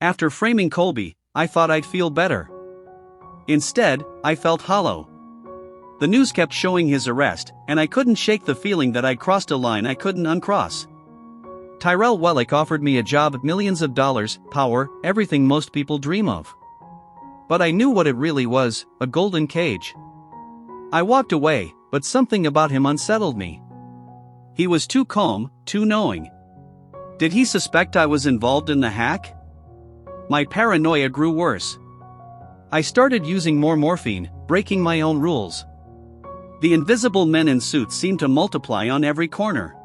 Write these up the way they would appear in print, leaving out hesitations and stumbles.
After framing Colby, I thought I'd feel better. Instead, I felt hollow. The news kept showing his arrest, and I couldn't shake the feeling that I'd crossed a line I couldn't uncross. Tyrell Wellick offered me a job, millions of dollars, power, everything most people dream of. But I knew what it really was, a golden cage. I walked away, but something about him unsettled me. He was too calm, too knowing. Did he suspect I was involved in the hack? My paranoia grew worse. I started using more morphine, breaking my own rules. The invisible men in suits seemed to multiply on every corner.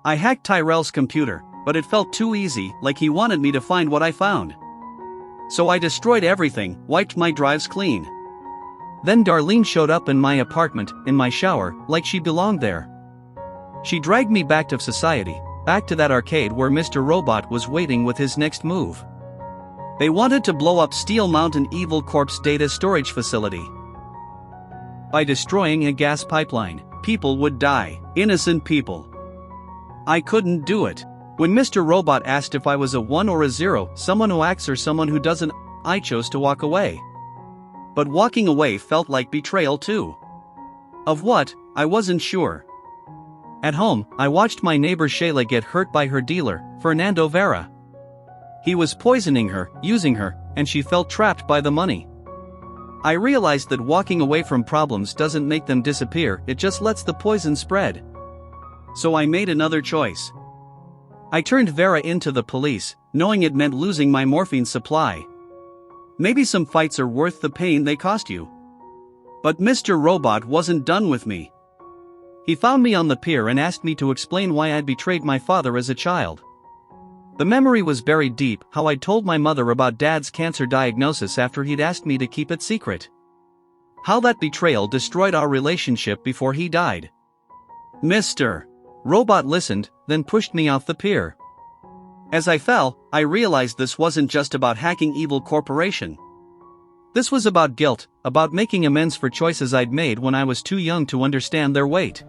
I hacked Tyrell's computer, but it felt too easy, like he wanted me to find what I found. So I destroyed everything, wiped my drives clean. Then Darlene showed up in my apartment, in my shower, like she belonged there. She dragged me back to society, back to that arcade where Mr. Robot was waiting with his next move. They wanted to blow up Steel Mountain Evil Corp's data storage facility. By destroying a gas pipeline, people would die, innocent people. I couldn't do it. When Mr. Robot asked if I was a 1 or a 0, someone who acts or someone who doesn't, I chose to walk away. But walking away felt like betrayal too. Of what, I wasn't sure. At home, I watched my neighbor Shayla get hurt by her dealer, Fernando Vera. He was poisoning her, using her, and she felt trapped by the money. I realized that walking away from problems doesn't make them disappear, it just lets the poison spread. So I made another choice. I turned Vera into the police, knowing it meant losing my morphine supply. Maybe some fights are worth the pain they cost you. But Mr. Robot wasn't done with me. He found me on the pier and asked me to explain why I'd betrayed my father as a child. The memory was buried deep, how I'd told my mother about Dad's cancer diagnosis after he'd asked me to keep it secret. How that betrayal destroyed our relationship before he died. Mr. Robot listened, then pushed me off the pier. As I fell, I realized this wasn't just about hacking Evil Corporation. This was about guilt, about making amends for choices I'd made when I was too young to understand their weight.